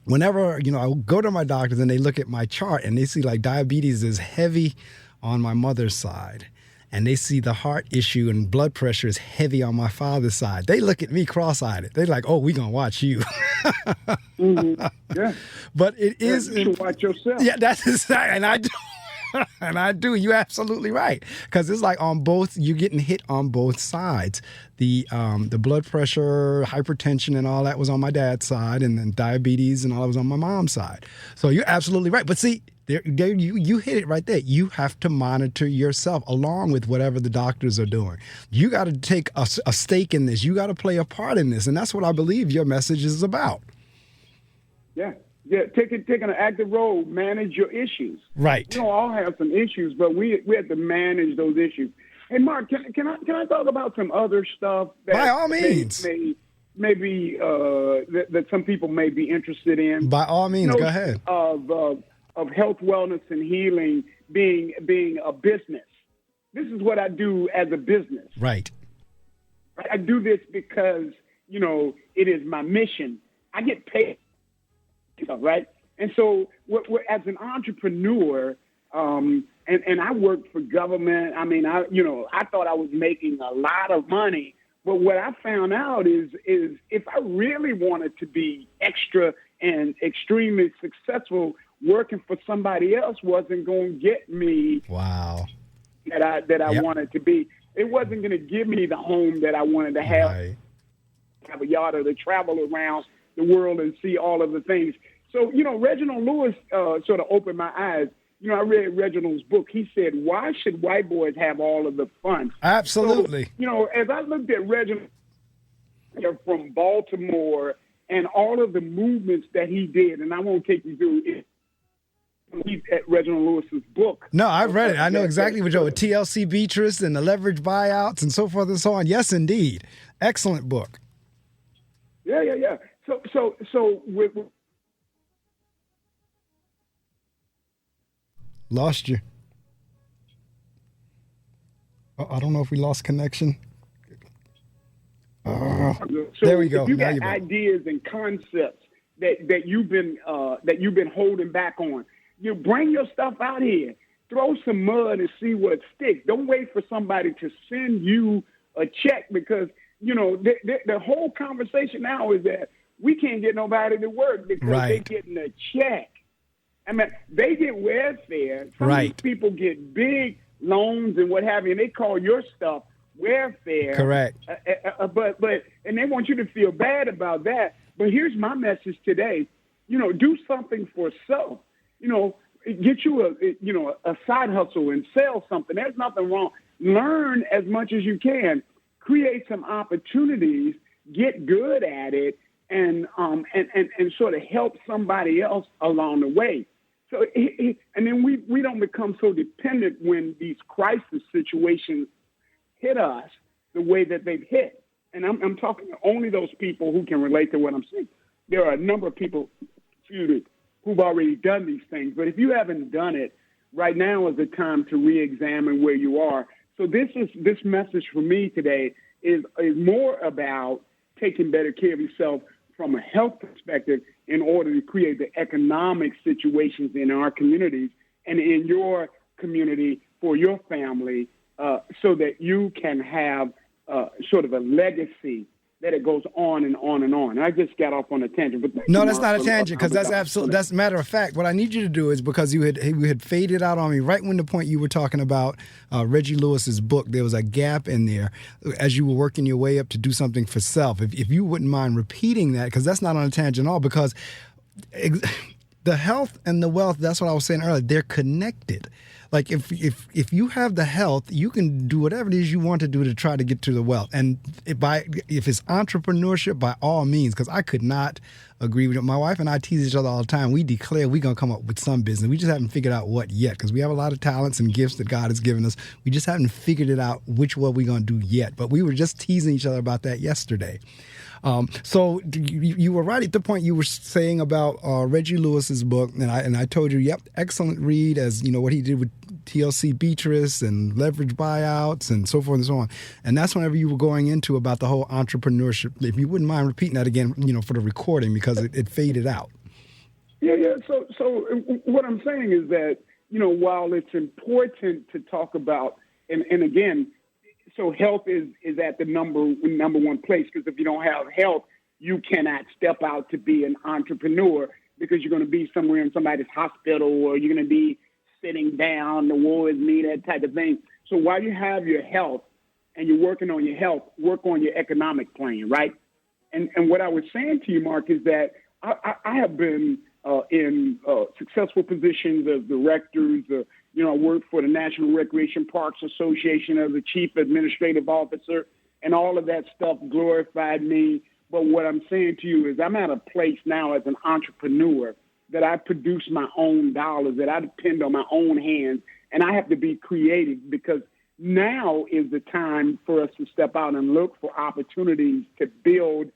Whenever, I go to my doctors and they look at my chart and they see like diabetes is heavy on my mother's side. And they see the heart issue and blood pressure is heavy on my father's side. They look at me cross-eyed. They're like, "Oh, we're going to watch you." Yeah. But it is... You should watch yourself. Yeah, that's exactly. And I do. And I do. You're absolutely right. Because it's like on both, you're getting hit on both sides. The blood pressure, hypertension and all that was on my dad's side. And then diabetes and all that was on my mom's side. So you're absolutely right. But see... There, you hit it right there. You have to monitor yourself along with whatever the doctors are doing. You got to take a stake in this. You got to play a part in this. And that's what I believe your message is about. Yeah. Take an active role, manage your issues. Right. We all have some issues, but we have to manage those issues. Hey, Mark, can I talk about some other stuff that by all means maybe that some people may be interested in? By all means, go ahead. Of health, wellness, and healing being a business. this is what I do as a business. Right. I do this because, it is my mission. I get paid, right? And so as an entrepreneur, and I worked for government. I mean, I thought I was making a lot of money, but what I found out is if I really wanted to be extra and extremely successful, working for somebody else wasn't going to get me. Wow. That I wanted to be. It wasn't going to give me the home that I wanted to have. Right. Have a yacht or to travel around the world and see all of the things. So, Reginald Lewis sort of opened my eyes. I read Reginald's book. He said, why should white boys have all of the fun? Absolutely. So, as I looked at Reginald from Baltimore and all of the movements that he did, and I won't take you through it. At Reginald Lewis's book. No, I've read it. I know exactly what you're with TLC Beatrice and the leverage buyouts and so forth and so on. Yes, indeed. Excellent book. Yeah. So with lost you. I don't know if we lost connection. There we go. If you now got ideas and concepts that you've been holding back on, you bring your stuff out here. Throw some mud and see what sticks. Don't wait for somebody to send you a check because, the whole conversation now is that we can't get nobody to work because they're getting a check. I mean, they get welfare. Some of these people get big loans and what have you, and they call your stuff welfare. Correct. But and they want you to feel bad about that. But here's my message today. Do something for self. Get you a side hustle and sell something. There's nothing wrong. Learn as much as you can. Create some opportunities. Get good at it, and sort of help somebody else along the way. So and then we don't become so dependent when these crisis situations hit us the way that they've hit. And I'm talking only those people who can relate to what I'm saying. There are a number of people, who've already done these things. But if you haven't done it, right now is the time to re-examine where you are. So this message for me today is more about taking better care of yourself from a health perspective in order to create the economic situations in our communities and in your community for your family so that you can have sort of a legacy that it goes on and on and on. I just got off on a tangent. But no, that's not a tangent because that's absolutely, that's a matter of fact. What I need you to do is because you had faded out on me right when the point you were talking about Reggie Lewis's book, there was a gap in there as you were working your way up to do something for self. If you wouldn't mind repeating that, because that's not on a tangent at all, because the health and the wealth, that's what I was saying earlier, they're connected. Like if you have the health, you can do whatever it is you want to do to try to get to the wealth. And if it's entrepreneurship, by all means, because I could not agree with it. My wife and I tease each other all the time. We declare we're going to come up with some business. We just haven't figured out what yet because we have a lot of talents and gifts that God has given us. We just haven't figured it out which one we're going to do yet. But we were just teasing each other about that yesterday. So you were right at the point you were saying about Reggie Lewis's book, and I told you, yep, excellent read, as you know what he did with TLC Beatrice and leverage buyouts and so forth and so on. And that's whenever you were going into about the whole entrepreneurship. If you wouldn't mind repeating that again, for the recording because it faded out. Yeah. So what I'm saying is that while it's important to talk about, and again. So health is at the number one place because if you don't have health, you cannot step out to be an entrepreneur because you're going to be somewhere in somebody's hospital or you're going to be sitting down, the war is me, that type of thing. So while you have your health and you're working on your health, work on your economic plan, right? And what I was saying to you, Mark, is that I have been in successful positions as directors. I worked for the National Recreation Parks Association as the chief administrative officer, and all of that stuff glorified me. But what I'm saying to you is I'm at a place now as an entrepreneur that I produce my own dollars, that I depend on my own hands, and I have to be creative because now is the time for us to step out and look for opportunities to build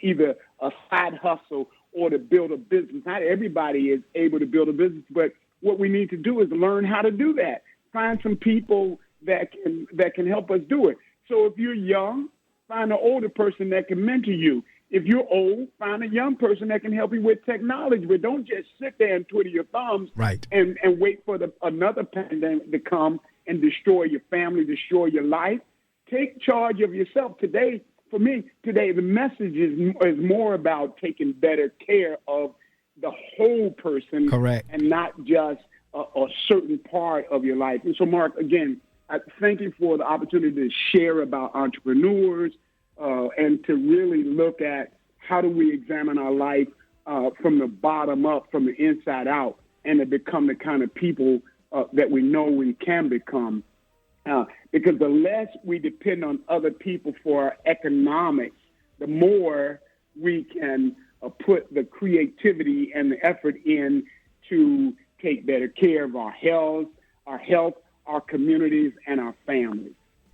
either a side hustle or to build a business. Not everybody is able to build a business, but what we need to do is learn how to do that. Find some people, that can help us do it. So if you're young, find an older person that can mentor you. If you're old, find a young person that can help you with technology. But don't just sit there and twiddle your thumbs and wait for another pandemic to come and destroy your family, destroy your life. Take charge of yourself. Today, for me, the message is more about taking better care of the whole person. Correct. And not just a certain part of your life. And so, Mark, again, I thank you for the opportunity to share about entrepreneurs and to really look at how do we examine our life from the bottom up, from the inside out, and to become the kind of people that we know we can become. Because the less we depend on other people for our economics, the more we can put the creativity and the effort in to take better care of our health, our communities, and our families.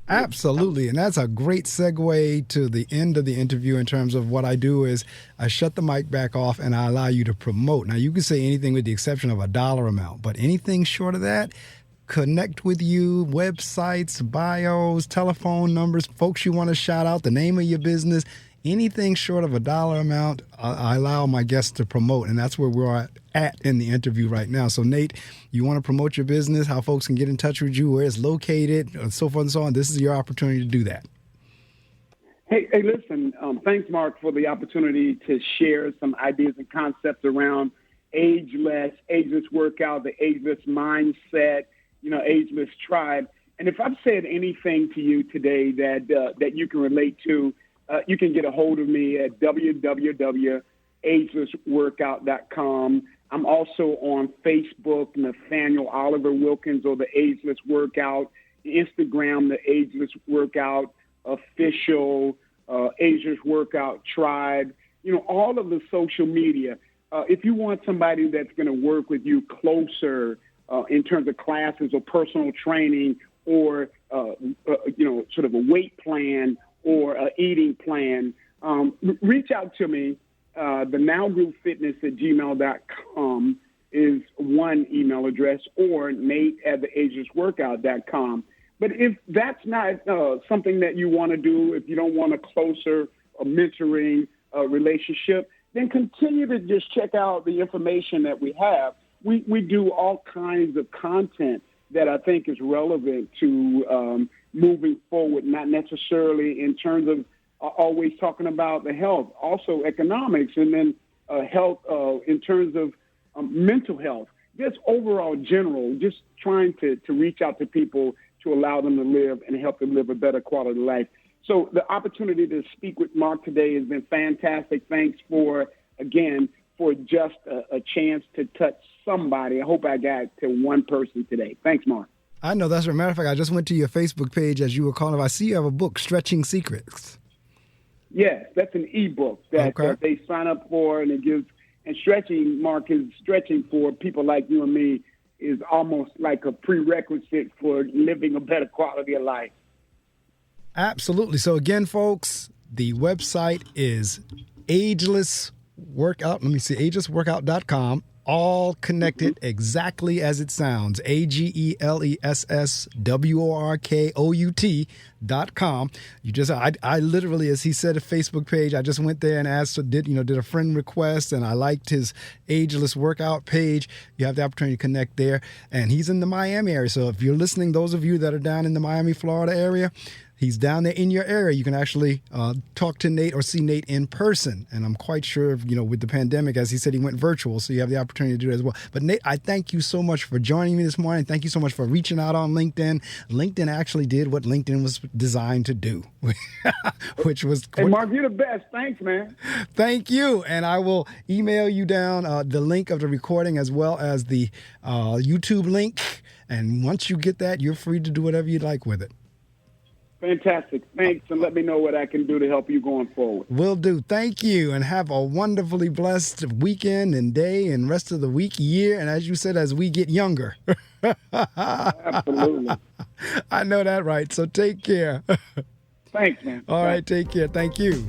Absolutely. And that's a great segue to the end of the interview in terms of what I do is I shut the mic back off and I allow you to promote. Now, you can say anything with the exception of a dollar amount, but anything short of that, connect with you, websites, bios, telephone numbers, folks you want to shout out, the name of your business, anything short of a dollar amount, I allow my guests to promote. And that's where we're at in the interview right now. So, Nate, you want to promote your business, how folks can get in touch with you, where it's located, and so forth and so on. This is your opportunity to do that. Hey, listen, thanks, Mark, for the opportunity to share some ideas and concepts around ageless workout, the ageless mindset, ageless tribe. And if I've said anything to you today that you can relate to, you can get a hold of me at www.agelessworkout.com. I'm also on Facebook, Nathaniel Oliver Wilkins, or the Ageless Workout, Instagram, the Ageless Workout Official, Ageless Workout Tribe, all of the social media. If you want somebody that's going to work with you closer in terms of classes or personal training or, sort of a weight plan or an eating plan, reach out to me. The nowgroupfitness@gmail.com is one email address, or nate@theagelessworkout.com. But if that's not something that you want to do, if you don't want a closer mentoring relationship, then continue to just check out the information that we have. We do all kinds of content that I think is relevant to moving forward, not necessarily in terms of always talking about the health, also economics, and then health in terms of mental health, just overall general, just trying to reach out to people to allow them to live and help them live a better quality of life. So the opportunity to speak with Mark today has been fantastic. Thanks for just a chance to touch somebody. I hope I got to one person today. Thanks, Mark. I know. That's a matter of fact. I just went to your Facebook page as you were calling. I see you have a book, Stretching Secrets. Yes, that's an ebook that they sign up for, and it gives. And stretching, Mark, is stretching for people like you and me is almost like a prerequisite for living a better quality of life. Absolutely. So again, folks, the website is Ageless Workout. Let me see, agelessworkout.com. All connected exactly as it sounds. AGELESSWORKOUT.com. You just, I literally, as he said, a Facebook page. I just went there and did a friend request, and I liked his Ageless Workout page. You have the opportunity to connect there, and he's in the Miami area. So if you're listening, those of you that are down in the Miami, Florida area, he's down there in your area. You can actually talk to Nate or see Nate in person. And I'm quite sure, with the pandemic, as he said, he went virtual, so you have the opportunity to do that as well. But Nate, I thank you so much for joining me this morning. Thank you so much for reaching out on LinkedIn. LinkedIn actually did what LinkedIn was designed to do, which was... Hey, Mark, you're the best. Thanks, man. Thank you. And I will email you down the link of the recording as well as the YouTube link. And once you get that, you're free to do whatever you'd like with it. Fantastic. Thanks, and let me know what I can do to help you going forward. Will do. Thank you, and have a wonderfully blessed weekend and day and rest of the week, year, and as you said, as we get younger. Absolutely. I know that, right? So take care. Thanks, man. All right, take care. Thank you.